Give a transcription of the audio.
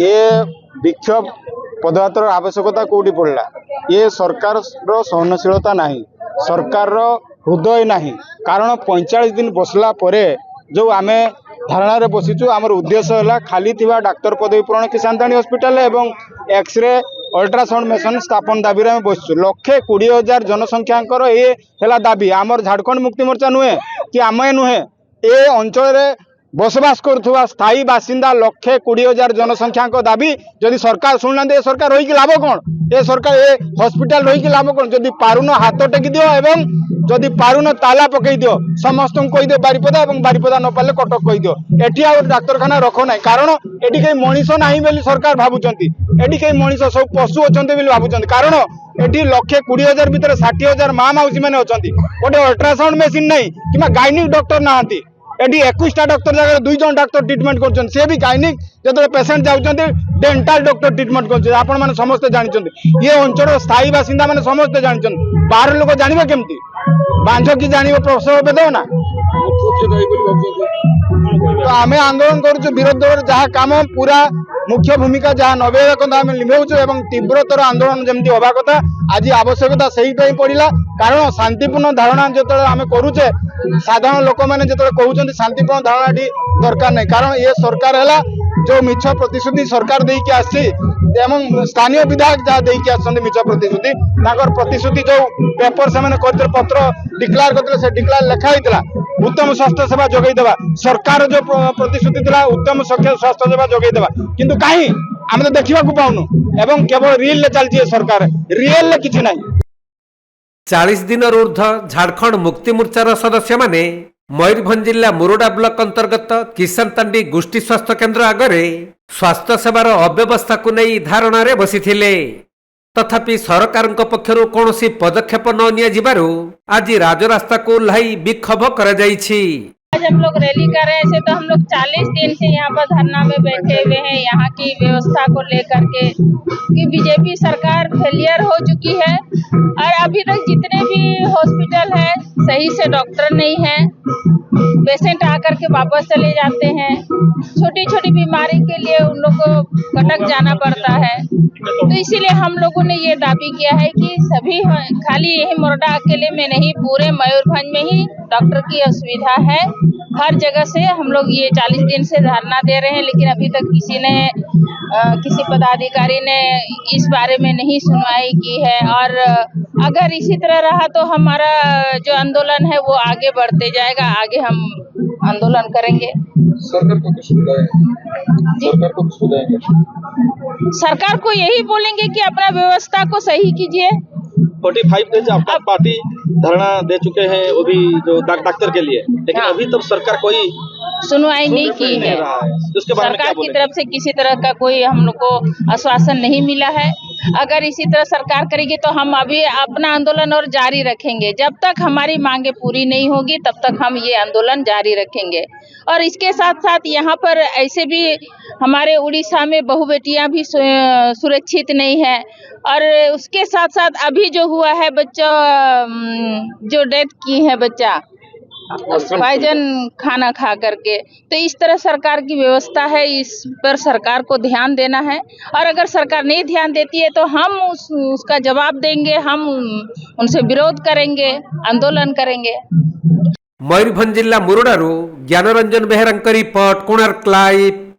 ये विक्षोभ पदयात्रार आवश्यकता कौटी पड़ा ये सरकार सहनशीलता नहीं सरकार हृदय नहीं कारण 45 दिन बसला परे जो आम धारणा रे बसीचु आमर उद्देश्य है खाली थिबा डाक्तर पदवी पूरण किसानदाणी हॉस्पिटल एवं एक्सरे अल्ट्रासाउंड मेसिन स्थापन दाबी आम बसचु 1,20,000 जनसंख्या ये है दाबी आमर झारखंड मुक्ति मोर्चा नुहे कि आम नुहे ए अंचल बसवास करुवा स्थायी बासिंदा 1,20,000 जनसंख्या दाबी जदि सरकार शुणुना सरकार रही लाभ कौन ये सरकार ये हॉस्पिटल रही लाभ कौन जदि पारुन हाथ टेकी दियो एवं जदि पारुन ताला पकई दियो समस्त कही दियो बारिपदा और बारिपदा न पारे कटक कही दियो एटी आ डाक्तरखाना रख ना कारण एटी कहीं मनीष ना बोली सरकार भावुंट एटी कहीं मनीष सब पशु अच्छा भावुंट कारण एटी 1,20,000 भितर 60,000 माँ मौसी मैंने अच्छा गोटे अल्ट्रासाउंड मेसीन नहीं कि गायनिक डॉक्टर नहांती एटी 21टा डॉक्टर जगह 2 जन डॉक्टर ट्रीटमेंट कर सी भी गायनिक जो पेसेंट जाऊँच डेंटाल डॉक्टर ट्रीटमेंट कर समस्ते जानते ये अंचल स्थायी बासिंदा मैंने समस्ते जानते बाहर लोक जानवे केमती बांझ कि जान प्रसव बेद ना तो आम आंदोलन करुँ विरोध जहाँ काम पूरा मुख्य भूमिका जहाँ नभेगा कथा आम निभाऊँ एवं तीव्रतर आंदोलन जमी हवा कथा आज आवश्यकता से पड़ा कारण शांतिपूर्ण धारणा जो आम करुचे साधारण लोक मैंने जो कहते शांतिपूर्ण धारणा दरकार नहीं कारण ये सरकार है जो मिछ प्रतिश्रुति सरकार देकी आसी स्थानीय विधायक जहाँ देकी आसछन्ति मिछ प्रतिश्रुति प्रतिश्रुति जो पेपर से करते पत्र डिक्लेयर करते डिक्लेयर लिखाई उत्तम स्वास्थ्य सेवा जोगई देवा सरकार जो प्रतिश्रुति था उत्तम स्वास्थ्य सेवा जोगई देवा किंतु कहीं आम तो देखा पाऊनु एवं केवल रियल चलती सरकार रियल किसी ना 40 दिन ऊर्ध्व झारखंड मुक्ति मोर्चार सदस्य माने मयूरभंज जिला मुरुडा ब्लॉक अंतर्गत किसानतांडी गोष्ठी स्वास्थ्य केन्द्र आगरे स्वास्थ्य सेवार अव्यवस्था को नहीं धारणा रे बसिथिले तथापि सरकार पक्षरु कौनसी पदक्षेप न निया जिबारु आज राजरास्ता को ओह्लाई विक्षोभ करा जायछि। आज हम लोग रैली कर रहे थे तो हम लोग 40 दिन से यहाँ पर धरना में बैठे हुए हैं यहाँ की व्यवस्था को लेकर के कि बीजेपी सरकार फेलियर हो चुकी है और अभी तक जितने भी हॉस्पिटल है सही से डॉक्टर नहीं है पेशेंट आकर के वापस चले जाते हैं छोटी छोटी बीमारी के लिए उन लोग को कटक जाना पड़ता है तो इसीलिए हम लोगों ने ये दावी किया है कि सभी खाली यही मुरडा अकेले में नहीं पूरे मयूरभंज में ही डॉक्टर की असुविधा है हर जगह से हम लोग ये 40 दिन से धरना दे रहे हैं लेकिन अभी तक किसी पदाधिकारी ने इस बारे में नहीं सुनवाई की है और अगर इसी तरह रहा तो हमारा जो आंदोलन है वो आगे बढ़ते जाएगा आगे हम आंदोलन करेंगे। सरकार को कुछ बताएंगे सरकार को यही बोलेंगे कि अपना व्यवस्था को सही कीजिए। 45 डेज आपका पार्टी धरना दे चुके हैं वो भी जो डॉक्टर के लिए लेकिन हाँ। अभी तक सरकार कोई सुनवाई नहीं की है उसके बारे में क्या सरकार की तरफ से किसी तरह का कोई हम लोग को आश्वासन नहीं मिला है। अगर इसी तरह सरकार करेगी तो हम अभी अपना आंदोलन और जारी रखेंगे जब तक हमारी मांगे पूरी नहीं होगी तब तक हम ये आंदोलन जारी रखेंगे। और इसके साथ साथ यहाँ पर ऐसे भी हमारे उड़ीसा में बहु बेटियां भी सुरक्षित नहीं है और उसके साथ साथ अभी जो हुआ है बच्चा जो डेथ की है बच्चा पॉइजन खाना खा करके तो इस तरह सरकार की व्यवस्था है इस पर सरकार को ध्यान देना है और अगर सरकार नहीं ध्यान देती है तो हम उसका जवाब देंगे हम उनसे विरोध करेंगे आंदोलन करेंगे। मयूरभंज जिला मुरुडारू ज्ञानरंजन बेहरा रिपोर्ट कोणार्क लाइव।